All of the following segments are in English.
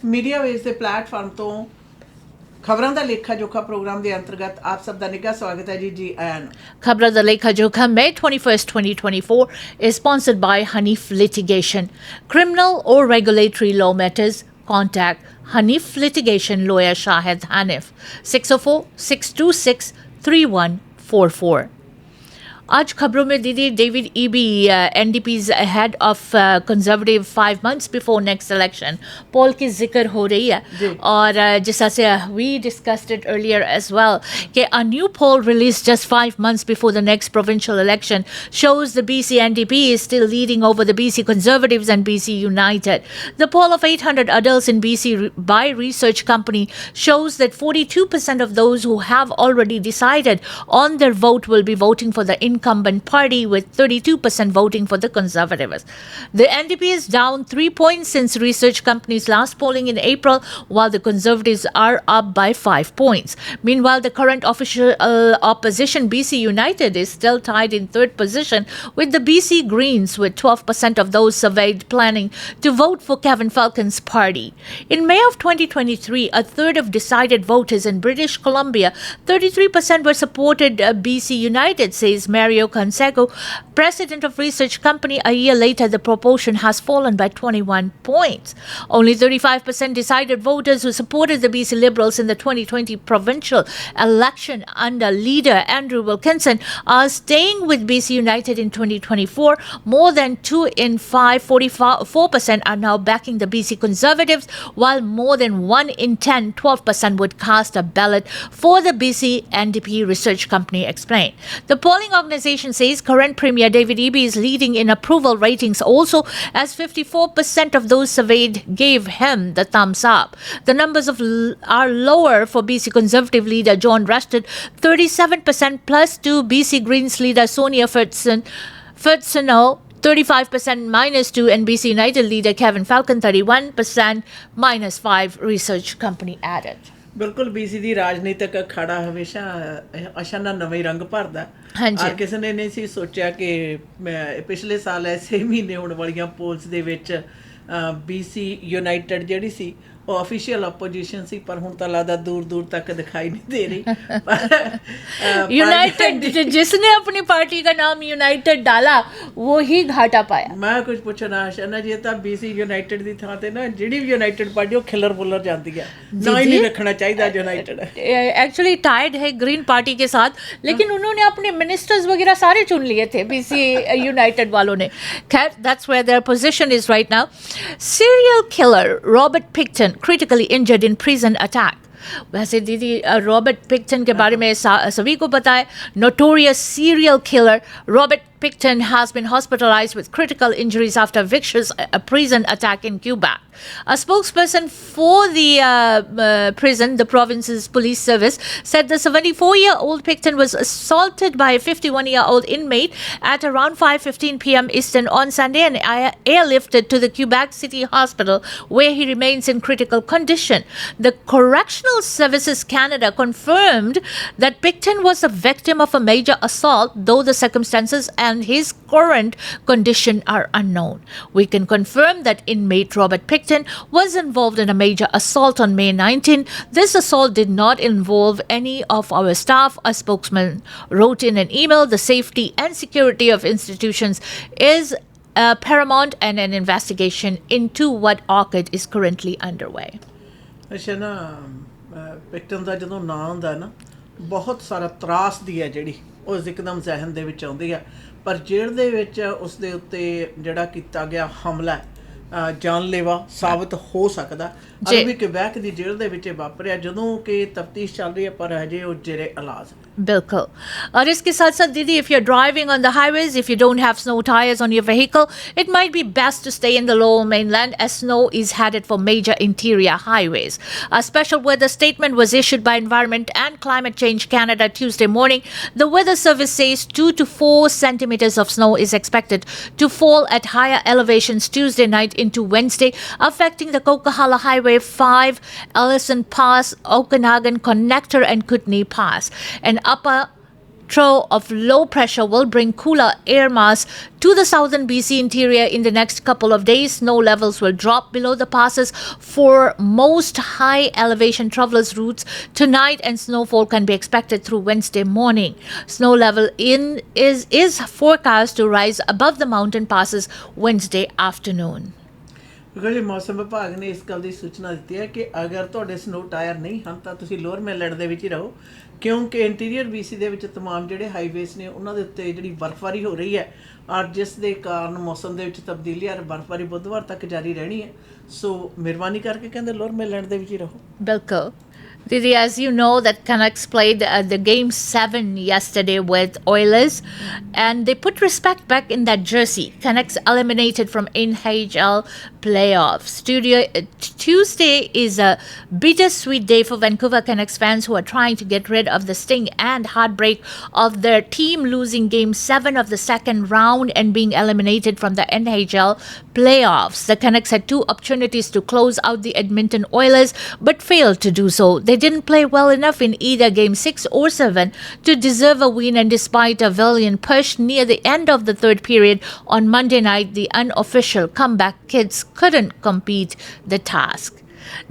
Media veg के platform तो खबरां दा लेखा जोखा प्रोग्राम के अंतर्गत आप सब का निੱਘਾ स्वागत है जी ion. Khabraan Da Lekha Jokha, May 21st, 2024, is sponsored by Hanif Litigation. Criminal or regulatory law matters, contact Hanif Litigation lawyer Shahid Hanif, 604-626-3144. आज खबरों में दीदी David Eby NDP's head of conservative 5 months before next election poll की जिक्र हो रही है और जैसा से we discussed it earlier as well कि a new poll release just 5 months before the next provincial election shows the BC NDP is still leading over the BC Conservatives and BC United. The poll of 800 adults in BC by research company shows that 42% of those who have already decided on their vote will be voting for the incumbent party, with 32% voting for the Conservatives. The NDP is down 3 points since research company's last polling in April, while the Conservatives are up by 5 points. Meanwhile, the current official opposition BC United is still tied in third position with the BC Greens, with 12% of those surveyed planning to vote for Kevin Falcon's party. In May of 2023, a third of decided voters in British Columbia, 33% were supported BC United, says Mario Conseco, president of research company. A year later, the proportion has fallen by 21 points. Only 35% decided voters who supported the BC Liberals in the 2020 provincial election under leader Andrew Wilkinson are staying with BC United in 2024. More than 2 in 5, 44% are now backing the BC Conservatives, while more than 1 in 10, 12% would cast a ballot for the BC NDP research company explained. The polling organization says current Premier David Eby is leading in approval ratings also, as 54% of those surveyed gave him the thumbs up. The numbers are lower for BC Conservative leader John Rusted, 37% plus, to BC Greens leader Sonia Furtsono, 35% -2, and BC United leader Kevin Falcon, 31% -5, research company added. बिल्कुल BC ਦੀ ਰਾਜਨੀਤਿਕ ਅਖਾੜਾ ਹਮੇਸ਼ਾ ਅਸ਼ਾ ਨਾਲ ਨਵੇਂ ਰੰਗ ਭਰਦਾ। ਹਰ ਕਿਸੇ ਨੇ ਨਹੀਂ ਸੀ ਸੋਚਿਆ ਕਿ ਪਿਛਲੇ ਸਾਲ ਐਸੇ ਮਹੀਨੇ ਹੋਣ ਵਾਲੀਆਂ ਪੋਲਸ ਦੇ ਵਿੱਚ BC ਯੂਨਾਈਟਿਡ ਜਿਹੜੀ ਸੀ ਉਹ ऑफिशियल अपोजिशन सी, पर हुण तां लगदा दूर दूर तक दिखाई नहीं दे रही। यूनाइटेड जिसने अपनी पार्टी का नाम यूनाइटेड डाला वो ही घाटा पाया। मैं कुछ पूछना शना जी, तां BC यूनाइटेड दी थां ते ना जिहड़ी भी यूनाइटेड पार्टी वो खिलर बुलर जाती है, ना ही नहीं रखना चाहिए यूनाइटेड। एक्चुअली टाइड है ग्रीन पार्टी के साथ, लेकिन उन्होंने अपने मिनिस्टर्स वगैरह सारे चुन लिए थे BC यूनाइटेड वालों ने। खैर, that's where their position is right now. Serial killer Robert Pickton critically injured in prison attack. वैसे दीदी रॉबर्ट पिक्टन के बारे में सभी को पता है। Notorious serial killer Robert Picton has been hospitalized with critical injuries after a vicious prison attack in Quebec. A spokesperson for the prison, the province's police service, said the 74-year-old Picton was assaulted by a 51-year-old inmate at around 5:15 p.m. Eastern on Sunday and airlifted to the Quebec City Hospital, where he remains in critical condition. The Correctional Services Canada confirmed that Picton was a victim of a major assault, though the circumstances and his current condition are unknown. We can confirm that inmate Robert Picton was involved in a major assault on May 19. This assault did not involve any of our staff, a spokesman wrote in an email. The safety and security of institutions is paramount, and an investigation into what occurred is currently underway. ਅੱਛਾ ਨਾ ਪਿਕਟਨ ਦਾ ਜਦੋਂ ਨਾਂ ਆਉਂਦਾ ਨਾ ਬਹੁਤ ਸਾਰਾ ਤਰਾਸਦੀ ਹੈ ਜਿਹੜੀ ਉਹ ਇੱਕਦਮ ਜ਼ਹਿਨ ਦੇ ਵਿੱਚ ਆਉਂਦੀ ਆ, ਪਰ ਜੇਲ੍ਹ ਦੇ ਵਿੱਚ ਉਸ ਦੇ ਉੱਤੇ ਜਿਹੜਾ ਕੀਤਾ ਗਿਆ ਹਮਲਾ ਜਾਨਲੇਵਾ ਸਾਬਤ ਹੋ ਸਕਦਾ। ਅਜੇ ਵੀ ਕਿਬੈਕ ਦੀ ਜੇਲ੍ਹ ਦੇ ਵਿੱਚ ਵਾਪਰਿਆ ਜਦੋਂ ਕਿ ਤਫਤੀਸ਼ ਚੱਲ ਰਹੀ ਹੈ, ਪਰ ਹਜੇ ਉਹ ਜੇਰੇ ਇਲਾਜ। बिल्कुल। और इसके साथ साथ दीदी, if you're driving on the highways, if you don't have snow tires on your vehicle, it might be best to stay in the lower mainland, as snow is headed for major interior highways. A special weather statement was issued by Environment and Climate Change Canada Tuesday morning. The weather service says 2 to 4 centimeters of snow is expected to fall at higher elevations Tuesday night into Wednesday, affecting the Coquihalla Highway 5, Ellison Pass, Okanagan Connector and Kootenay Pass. An upper trough of low pressure will bring cooler air mass to the southern BC interior in the next couple of days. Snow levels will drop below the passes for most high elevation travelers routes tonight, and snowfall can be expected through Wednesday morning. Snow level is forecast to rise above the mountain passes Wednesday afternoon. ਕਿਉਂਕਿ ਮੌਸਮ ਵਿਭਾਗ ਨੇ ਇਸ ਗੱਲ ਦੀ ਸੂਚਨਾ ਦਿੱਤੀ ਹੈ ਕਿ ਅਗਰ ਤੁਹਾਡੇ ਸਨੋ ਟਾਇਰ ਨਹੀਂ ਹਨ ਤਾਂ ਤੁਸੀਂ ਲੋਅਰ ਮੇਨਲੈਂਡ ਦੇ ਵਿੱਚ ਹੀ ਰਹੋ, ਕਿਉਂਕਿ ਇੰਟੀਰੀਅਰ BC ਦੇ ਵਿੱਚ ਤਮਾਮ ਜਿਹੜੇ ਹਾਈਵੇਜ਼ ਨੇ ਉਹਨਾਂ ਦੇ ਉੱਤੇ ਜਿਹੜੀ ਬਰਫ਼ਬਾਰੀ ਹੋ ਰਹੀ ਹੈ ਔਰ ਜਿਸ ਦੇ ਕਾਰਨ ਮੌਸਮ ਦੇ ਵਿੱਚ ਤਬਦੀਲੀ ਔਰ ਬਰਫ਼ਬਾਰੀ ਬੁੱਧਵਾਰ ਤੱਕ ਜਾਰੀ ਰਹਿਣੀ ਹੈ। ਸੋ ਮਿਹਰਬਾਨੀ ਕਰਕੇ ਕਹਿੰਦੇ ਲੋਅਰ ਮੇਨਲੈਂਡ ਦੇ ਵਿੱਚ ਹੀ ਰਹੋ। ਬਿਲਕੁਲ Didi, as you know, that Canucks played the game 7 yesterday with Oilers, and they put respect back in that jersey. Canucks eliminated from NHL playoffs. Tuesday is a bittersweet day for Vancouver Canucks fans who are trying to get rid of the sting and heartbreak of their team losing game 7 of the second round and being eliminated from the NHL playoffs. The Canucks had 2 opportunities to close out the Edmonton Oilers but failed to do so. They didn't play well enough in either game 6 or 7 to deserve a win, and despite a valiant push near the end of the third period on Monday night, the unofficial comeback kids couldn't complete the task.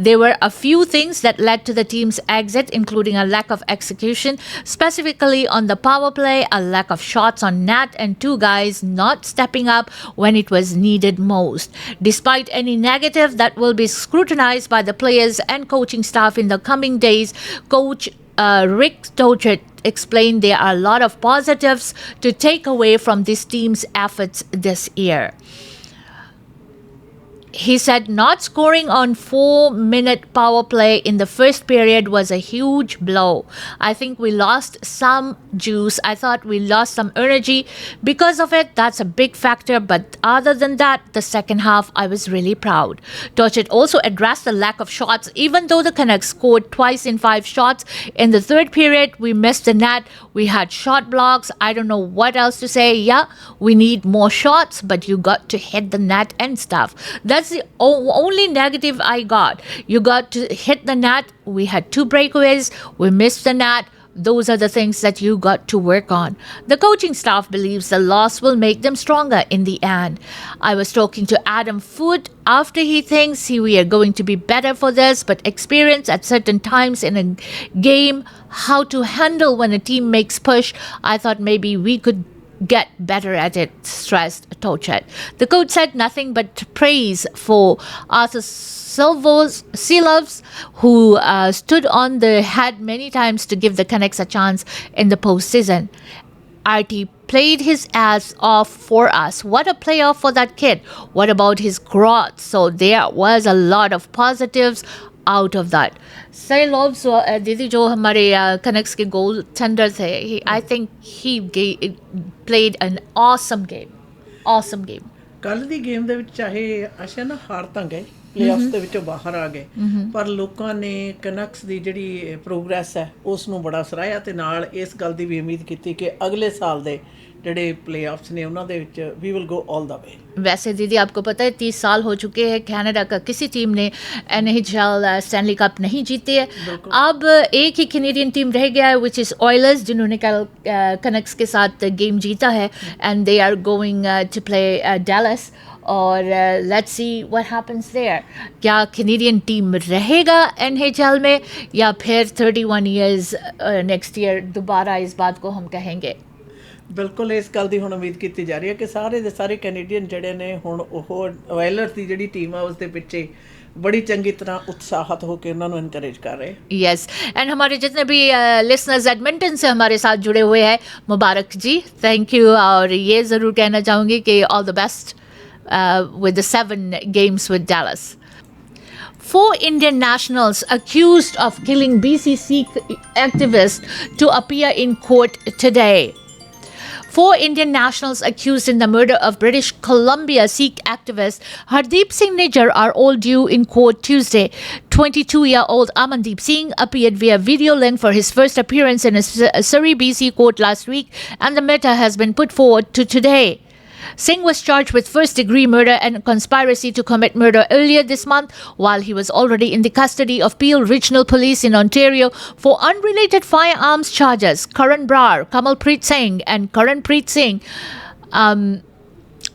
There were a few things that led to the team's exit, including a lack of execution, specifically on the power play, a lack of shots on net, and 2 guys not stepping up when it was needed most. Despite any negative that will be scrutinized by the players and coaching staff in the coming days, Coach Rick Tocchet explained there are a lot of positives to take away from this team's efforts this year. He said not scoring on 4-minute power play in the first period was a huge blow. I think we lost some juice. I thought we lost some energy because of it. That's a big factor. But other than that, the second half, I was really proud. Tocchet also addressed the lack of shots. Even though the Canucks scored twice in 5 shots, in the third period, we missed the net. We had shot blocks. I don't know what else to say. Yeah, we need more shots, but you got to hit the net and stuff. That's the only negative I got. You got to hit the net. We had 2 breakaways. We missed the net. Those are the things that you got to work on. The coaching staff believes the loss will make them stronger in the end. I was talking to Adam Foote after he thinks we are going to be better for this, but experience at certain times in a game, how to handle when a team makes push, I thought maybe we could get better at it, stressed Tocchet. The coach said nothing but praise for Arthur Silovs, who stood on the head many times to give the Canucks a chance in the postseason. RT played his ass off for us. What a playoff for that kid. What about his growth? So there was a lot of positives out of that. Silovs, दीदी जो हमारे Canucks के goal tender थे, I think he played an awesome game. Awesome game. ਕੱਲ ਦੀ game ਦੇ ਵਿੱਚ ਚਾਹੇ ਅਸ਼ਾ ਨਾ ਹਾਰ ਤਾਂ ਗਏ, ਪਲੇਆਫਸ ਦੇ ਵਿੱਚੋਂ ਬਾਹਰ ਆ ਗਏ, ਪਰ ਲੋਕਾਂ ਨੇ ਕਨੈਕਸ ਦੀ ਜਿਹੜੀ ਪ੍ਰੋਗਰੈਸ ਹੈ ਉਸ ਨੂੰ ਬੜਾ ਸਰਾਹਿਆ ਤੇ ਨਾਲ ਇਸ ਗੱਲ ਦੀ ਵੀ ਉਮੀਦ ਕੀਤੀ ਕਿ ਅਗਲੇ ਸਾਲ ਦੇ ਜਿਹੜੇ ਪਲੇਆਫਸ ਨੇ ਉਹਨਾਂ ਦੇ ਵਿੱਚ ਵੀ ਵਿਲ ਗੋ ਆਲ ਦਾ ਵੇ। वैसे दीदी आपको पता है 30 साल हो चुके हैं कनाडा का किसी टीम ने NHL स्टैनली कप नहीं जीती है। अब एक ही कैनेडियन टीम रह गया है विच इज़ ऑयलर्स, जिन्होंने कल कनक्स के साथ गेम जीता है and they are going to play Dallas और let's see what happens there. क्या कैनेडियन टीम रहेगा NHL में या फिर 31 ईयर्स नेक्स्ट ईयर दोबारा इस बात को हम कहेंगे। ਬਿਲਕੁਲ ਇਸ ਗੱਲ ਦੀ ਹੁਣ ਉਮੀਦ ਕੀਤੀ ਜਾ ਰਹੀ ਹੈ ਕਿ ਸਾਰੇ ਦੇ ਸਾਰੇ ਕੈਨੇਡੀਅਨ ਜਿਹੜੇ ਨੇ ਹੁਣ ਉਹ ਵਾਇਲਰਸ ਦੀ ਜਿਹੜੀ ਟੀਮ ਆ ਉਸ ਦੇ ਪਿੱਛੇ बड़ी चंगी तरह उत्साहित होकर उन्होंने इनकरेज कर रहे हैं। यस एंड हमारे जितने भी लिसनर्स एडमिंटन से हमारे साथ जुड़े हुए हैं, मुबारक जी, थैंक यू। और ये ज़रूर कहना चाहूँगी कि all the best with the 7 games with Dallas. 4 Indian nationals accused of killing BC Sikh activists to appear in court today. 4 Indian nationals accused in the murder of British Columbia Sikh activist Hardeep Singh Nijjar are all due in court Tuesday. 22-year-old Amandeep Singh appeared via video link for his first appearance in a Surrey, BC court last week, and the matter has been put forward to today. Singh was charged with first-degree murder and conspiracy to commit murder earlier this month, while he was already in the custody of Peel Regional Police in Ontario for unrelated firearms charges. Karan Brar, Kamalpreet Singh and Karanpreet Singh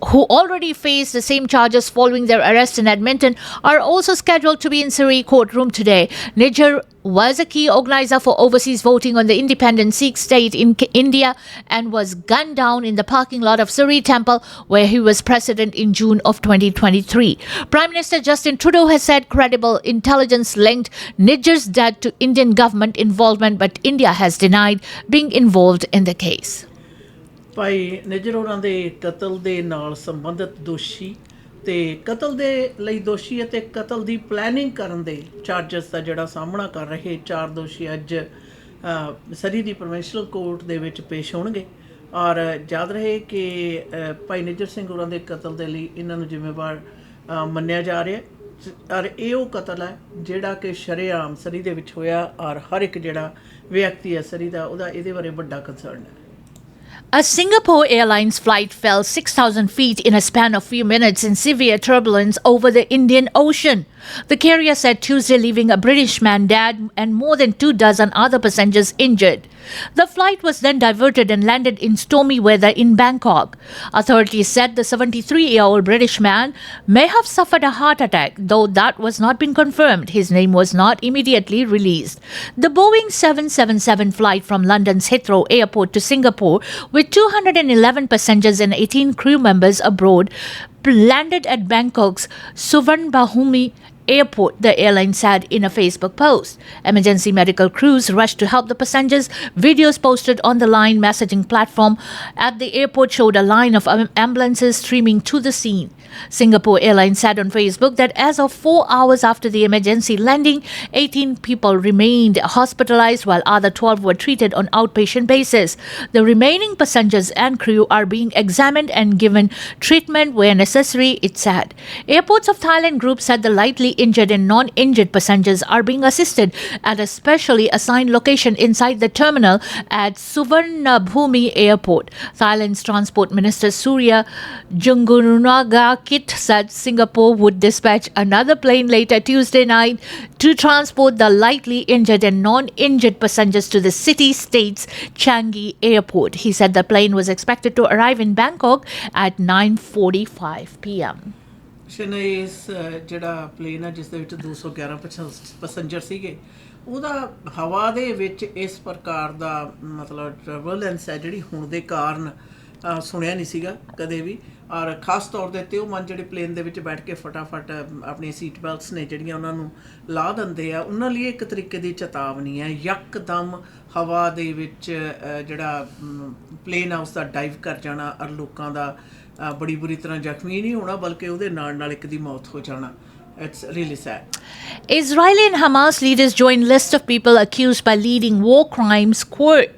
who already face the same charges following their arrest in Edmonton, are also scheduled to be in Surrey courtroom today. Niger was a key organizer for overseas voting on the independent Sikh state in India and was gunned down in the parking lot of Surrey Temple, where he was president in June of 2023. Prime Minister Justin Trudeau has said credible intelligence linked Niger's death to Indian government involvement, but India has denied being involved in the case. ਭਾਈ ਨਿੱਜਰ ਹੋਰਾਂ ਦੇ ਕਤਲ ਦੇ ਨਾਲ ਸੰਬੰਧਿਤ ਦੋਸ਼ੀ ਤੇ ਕਤਲ ਦੇ ਲਈ ਦੋਸ਼ੀ ਅਤੇ ਕਤਲ ਦੀ ਪਲੈਨਿੰਗ ਕਰਨ ਦੇ ਚਾਰਜਸ ਦਾ ਜਿਹੜਾ ਸਾਹਮਣਾ ਕਰ ਰਹੇ 4 ਦੋਸ਼ੀ ਅੱਜ ਸਰੀ ਦੀ ਪ੍ਰੋਵਿੰਸ਼ੀਅਲ ਕੋਰਟ ਦੇ ਵਿੱਚ ਪੇਸ਼ ਹੋਣਗੇ ਔਰ ਯਾਦ ਰਹੇ ਕਿ ਭਾਈ ਨਿੱਜਰ ਸਿੰਘ ਹੋਰਾਂ ਦੇ ਕਤਲ ਦੇ ਲਈ ਇਹਨਾਂ ਨੂੰ ਜ਼ਿੰਮੇਵਾਰ ਮੰਨਿਆ ਜਾ ਰਿਹਾ ਔਰ ਇਹ ਉਹ ਕਤਲ ਹੈ ਜਿਹੜਾ ਕਿ ਸ਼ਰੇਆਮ ਸਰੀ ਦੇ ਵਿੱਚ ਹੋਇਆ ਔਰ ਹਰ ਇੱਕ ਜਿਹੜਾ ਵਿਅਕਤੀ ਹੈ ਸਰੀ ਦਾ ਉਹਦਾ ਇਹਦੇ ਬਾਰੇ ਵੱਡਾ ਕੰਸਰਨ ਹੈ. A Singapore Airlines flight fell 6,000 feet in a span of few minutes in severe turbulence over the Indian Ocean. The carrier said Tuesday, leaving a British man dead and more than 24 other passengers injured. The flight was then diverted and landed in stormy weather in Bangkok. Authorities said the 73-year-old British man may have suffered a heart attack, though that was not been confirmed. His name was not immediately released. The Boeing 777 flight from London's Heathrow Airport to Singapore, with 211 passengers and 18 crew members aboard, landed at Bangkok's Suvarnabhumi Airport, the airline said in a Facebook post. Emergency medical crews rushed to help the passengers. Videos posted on the line messaging platform at the airport showed a line of ambulances streaming to the scene. Singapore Airlines said on Facebook that as of 4 hours after the emergency landing, 18 people remained hospitalized while other 12 were treated on outpatient basis. The remaining passengers and crew are being examined and given treatment where necessary, it said. Airports of Thailand Group said the lightly injured and non-injured passengers are being assisted at a specially assigned location inside the terminal at Suvarnabhumi Airport. Thailand's Transport Minister Surya Jungrunagakit said Singapore would dispatch another plane later Tuesday night to transport the lightly injured and non-injured passengers to the city-state's Changi Airport. He said the plane was expected to arrive in Bangkok at 9:45 p.m. ਸ਼ਨੇਸ ਜਿਹੜਾ plain ਹੈ ਜਿਸ ਦੇ ਵਿੱਚ 211 passenger ਸੀਗੇ ਉਹਦਾ ਹਵਾ ਦੇ ਵਿੱਚ ਇਸ ਪ੍ਰਕਾਰ ਦਾ ਮਤਲਬ ਟਰਬੂਲੈਂਸ ਹੈ ਜਿਹੜੀ ਹੁਣ ਦੇ ਕਾਰਨ ਸੁਣਿਆ ਨਹੀਂ ਸੀਗਾ ਕਦੇ ਵੀ ਔਰ ਖਾਸ ਤੌਰ ਦੇ ਉੱਤੇ ਉਹ ਮਨ ਜਿਹੜੇ ਪਲੇਨ ਦੇ ਵਿੱਚ ਬੈਠ ਕੇ ਫਟਾਫਟ ਆਪਣੀ ਸੀਟ ਬੈਲਟਸ ਨੇ ਜਿਹੜੀਆਂ ਉਹਨਾਂ ਨੂੰ ਲਾ ਦਿੰਦੇ ਆ ਉਹਨਾਂ ਲਈ ਇੱਕ ਤਰੀਕੇ ਦੀ ਚੇਤਾਵਨੀ ਹੈ ਯਕਦਮ ਹਵਾ ਦੇ ਵਿੱਚ ਜਿਹੜਾ ਪਲੇਨ ਆ ਉਸ ਦਾ ਡਾਈਵ ਕਰ ਜਾਣਾ ਔਰ ਲੋਕਾਂ ਦਾ ਬੜੀ ਬੁਰੀ ਤਰ੍ਹਾਂ ਜ਼ਖਮੀ ਨਹੀਂ ਹੋਣਾ ਬਲਕਿ ਉਹਦੇ ਨਾਲ ਇੱਕ ਦੀ ਮੌਤ ਹੋ ਜਾਣਾ. It's really sad. Israeli and Hamas leaders join list of people accused by leading war crimes court.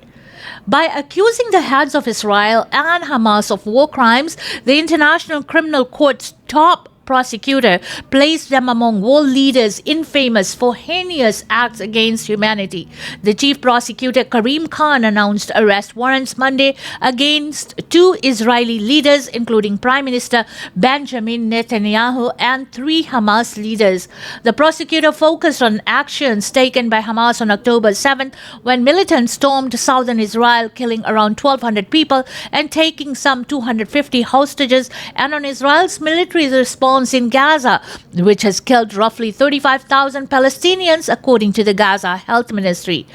By accusing the heads of Israel and Hamas of war crimes, the International Criminal Court's top prosecutor placed them among world leaders infamous for heinous acts against humanity. The chief prosecutor Karim Khan announced arrest warrants Monday against 2 Israeli leaders, including Prime Minister Benjamin Netanyahu and 3 Hamas leaders. The prosecutor focused on actions taken by Hamas on October 7th when militants stormed southern Israel, killing around 1,200 people and taking some 250 hostages, and on Israel's military response in Gaza, which has killed roughly 35,000 Palestinians, according to the Gaza Health Ministry.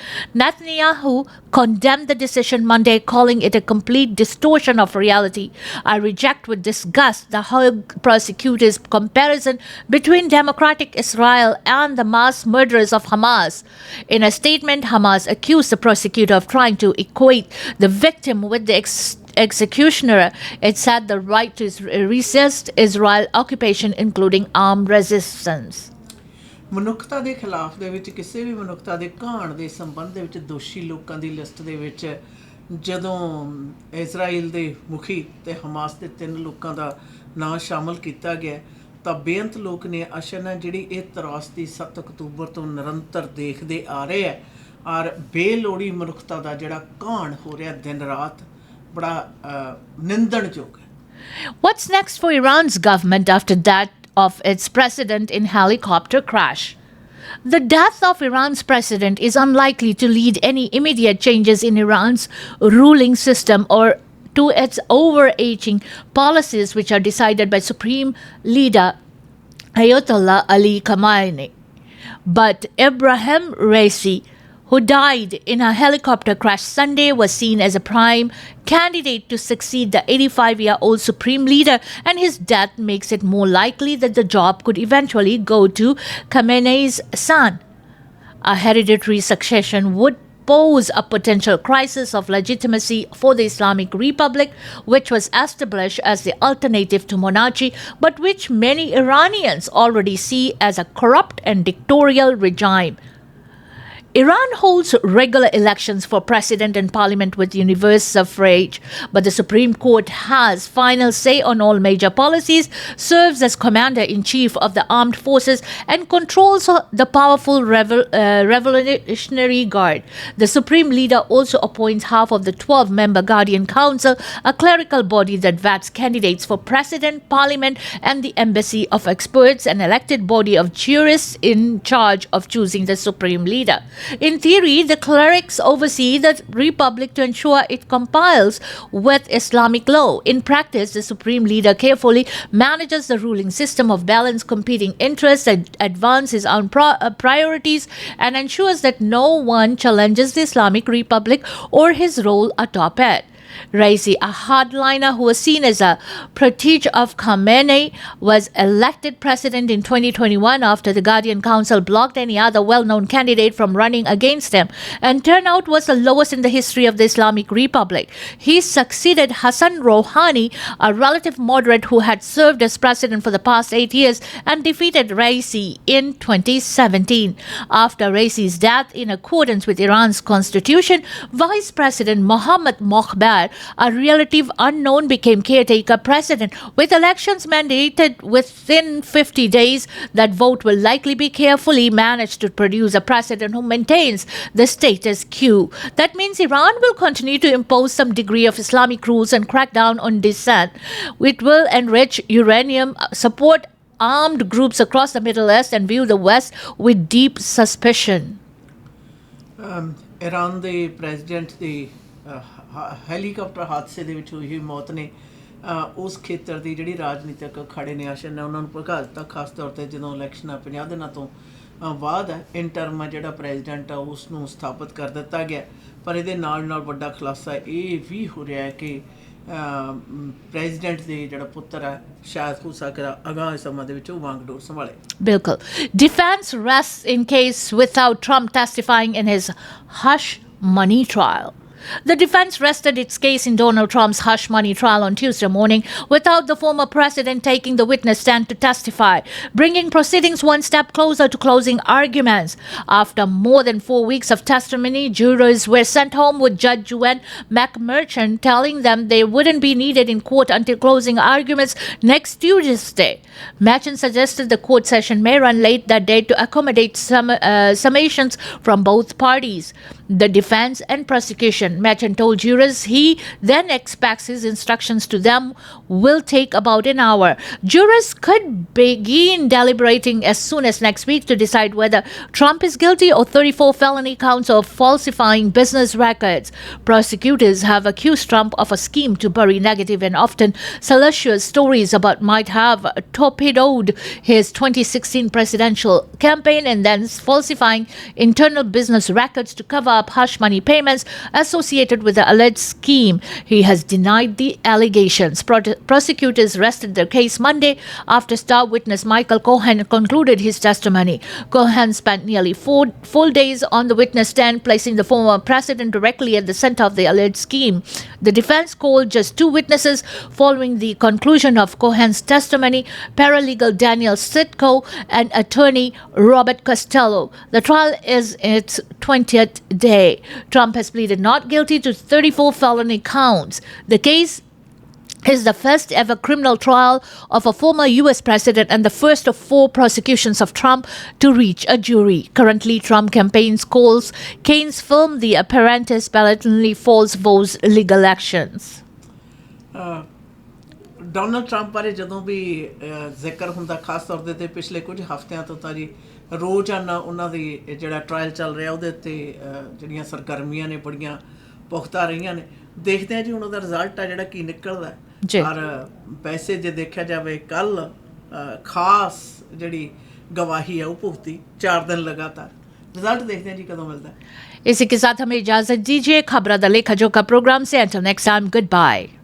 Netanyahu condemned the decision Monday, calling it a complete distortion of reality. I reject with disgust the Hague prosecutor's comparison between democratic Israel and the mass murderers of Hamas. In a statement, Hamas accused the prosecutor of trying to equate the victim with the executioner. It said the right to resist Israel occupation, including armed resistance. ਮਨੁੱਖਤਾ ਦੇ ਖਿਲਾਫ ਦੇ ਵਿੱਚ ਕਿਸੇ ਵੀ ਮਨੁੱਖਤਾ ਦੇ ਘਾਣ ਦੇ ਸੰਬੰਧ ਦੇ ਵਿੱਚ ਦੋਸ਼ੀ ਲੋਕਾਂ ਦੀ ਲਿਸਟ ਦੇ ਵਿੱਚ ਜਦੋਂ ਇਜ਼ਰਾਈਲ ਦੇ ਮੁਖੀ ਤੇ ਹਮਾਸ ਦੇ 3 ਲੋਕਾਂ ਦਾ ਨਾਂ ਸ਼ਾਮਲ ਕੀਤਾ ਗਿਆ ਤਾਂ ਬੇਅੰਤ ਲੋਕ ਨੇ ਅਸ਼ਨਾ ਜਿਹੜੀ ਇਹ ਤਰਾਸਦੀ 7 ਅਕਤੂਬਰ ਤੋਂ ਨਿਰੰਤਰ ਦੇਖਦੇ ਆ ਰਹੇ ਹੈ ਔਰ ਬੇਲੋੜੀ ਮਨੁੱਖਤਾ ਦਾ ਜਿਹੜਾ ਘਾਣ ਹੋ ਰਿਹਾ ਦਿਨ ਰਾਤ ਬੜਾ ਨਿੰਦਣਯੋਗ ਹੈ. What's next for Iran's government after that of its president in helicopter crash? The death of Iran's president is unlikely to lead any immediate changes in Iran's ruling system or to its overarching policies, which are decided by Supreme Leader Ayatollah Ali Khamenei. But Ibrahim Raisi, who died in a helicopter crash Sunday, was seen as a prime candidate to succeed the 85-year-old supreme leader, and his death makes it more likely that the job could eventually go to Khamenei's son. A hereditary succession would pose a potential crisis of legitimacy for the Islamic Republic, which was established as the alternative to monarchy, but which many Iranians already see as a corrupt and dictatorial regime. Iran holds regular elections for president and parliament with universal suffrage, but the Supreme Court has final say on all major policies, serves as commander-in-chief of the armed forces, and controls the powerful Revolutionary Guard. The Supreme Leader also appoints half of the 12-member Guardian Council, a clerical body that vets candidates for president, parliament, and the embassy of experts, an elected body of jurists in charge of choosing the Supreme Leader. In theory, the clerics oversee the republic to ensure it complies with Islamic law. In practice, the supreme leader carefully manages the ruling system of balance competing interests, advances his own priorities, and ensures that no one challenges the Islamic Republic or his role atop it. Raisi, a hardliner who was seen as a protege of Khamenei, was elected president in 2021 after the Guardian Council blocked any other well-known candidate from running against him, and turnout was the lowest in the history of the Islamic Republic. He succeeded Hassan Rouhani, a relative moderate who had served as president for the past 8 years, and defeated Raisi in 2017. After Raisi's death, in accordance with Iran's constitution, Vice President Mohammad Mokhbar, a relative unknown, became caretaker president. With elections mandated within 50 days, that vote will likely be carefully managed to produce a president who maintains the status quo. That means Iran will continue to impose some degree of Islamic rules and crack down on dissent. It will enrich uranium, support armed groups across the Middle East, and view the West with deep suspicion. Iran ਦੇ president ਦੀ helicopter ਹਾਦਸੇ ਦੇ ਵਿੱਚ ਹੋਈ ਮੌਤ ਨੇ ਉਸ ਖੇਤਰ ਦੀ ਜਿਹੜੀ ਰਾਜਨੀਤਿਕ ਖੜੇ ਨਿਆਸ਼ਨ ਨੇ ਉਹਨਾਂ ਨੂੰ ਭੜਕਾ ਦਿੱਤਾ, ਖਾਸ ਤੌਰ 'ਤੇ ਜਦੋਂ ਇਲੈਕਸ਼ਨਾਂ 50 ਦਿਨਾਂ ਤੋਂ ਬਾਅਦ ਇੰਟਰਮ ਜਿਹੜਾ ਪ੍ਰੈਜ਼ੀਡੈਂਟ ਆ ਉਸ ਨੂੰ ਸਥਾਪਿਤ ਕਰ ਦਿੱਤਾ ਗਿਆ। ਪਰ ਇਹਦੇ ਨਾਲ ਵੱਡਾ ਖੁਲਾਸਾ ਇਹ ਵੀ ਹੋ ਰਿਹਾ ਹੈ ਕਿ ਪ੍ਰੈਜ਼ੀਡੈਂਟ ਦੇ ਜਿਹੜਾ ਪੁੱਤਰ ਹੈ ਸ਼ਾਇਦ ਹੋ ਸਕਦਾ ਅਗਾਂਹ ਸਮੇਂ ਦੇ ਵਿੱਚ ਉਹ ਵਾਂਗਡੋਰ ਸੰਭਾਲੇ। ਬਿਲਕੁਲ। Defense rests in case without Trump testifying in his hush money trial. The defense rested its case in Donald Trump's hush money trial on Tuesday morning without the former president taking the witness stand to testify, bringing proceedings one step closer to closing arguments. After more than 4 weeks of testimony, jurors were sent home with Judge Juan McMurchan telling them they wouldn't be needed in court until closing arguments next Tuesday. Merchant suggested the court session may run late that day to accommodate summations from both parties. The defense and prosecution, Merchant told jurors he then expects his instructions to them will take about an hour. Jurors could begin deliberating as soon as next week to decide whether Trump is guilty of 34 felony counts of falsifying business records. Prosecutors have accused Trump of a scheme to bury negative and often salacious stories about might have torpedoed his 2016 presidential campaign and then falsifying internal business records to cover up hush money payments associated with the alleged scheme. He has denied the allegations. Prosecutors rested their case Monday after star witness Michael Cohen concluded his testimony. Cohen spent nearly 4 full days on the witness stand, placing the former president directly at the center of the alleged scheme. The defense called just 2 witnesses following the conclusion of Cohen's testimony, paralegal Daniel Sitko and attorney Robert Costello. The trial is its 20th day. Trump has pleaded not guilty to 34 felony counts. The case is the first ever criminal trial of a former U.S. president and the first of 4 prosecutions of Trump to reach a jury. Currently, Trump campaigns calls Kane's film The Apprentice blatantly false votes legal actions. Donald Trump ਬਾਰੇ ਜਦੋਂ ਵੀ ਜ਼ਿਕਰ ਹੁੰਦਾ, ਖਾਸ ਤੌਰ ਦੇ 'ਤੇ ਪਿਛਲੇ ਕੁਝ ਹਫ਼ਤਿਆਂ ਤੋਂ ਤਾਂ ਜੀ ਰੋਜ਼ਾਨਾ ਉਹਨਾਂ ਦੀ ਜਿਹੜਾ ਟਰਾਇਲ ਚੱਲ ਰਿਹਾ ਉਹਦੇ ਉੱਤੇ ਜਿਹੜੀਆਂ ਸਰਗਰਮੀਆਂ ਨੇ ਬੜੀਆਂ ਪੁਖਤਾ ਰਹੀਆਂ ਨੇ। ਦੇਖਦੇ ਹਾਂ ਜੀ ਹੁਣ ਉਹਦਾ ਰਿਜ਼ਲਟ ਆ ਜਿਹੜਾ ਕੀ ਨਿਕਲਦਾ। ਪਰ ਵੈਸੇ ਜੇ ਦੇਖਿਆ ਜਾਵੇ ਕੱਲ੍ਹ ਖਾਸ ਜਿਹੜੀ गवाही है वो भुगती 4 दिन लगातार। रिजल्ट देखते हैं जी कदों मिलता है। इसी के साथ हमें इजाजत दीजिए। खबरां दा लेखा जोखा प्रोग्राम से until next time, goodbye।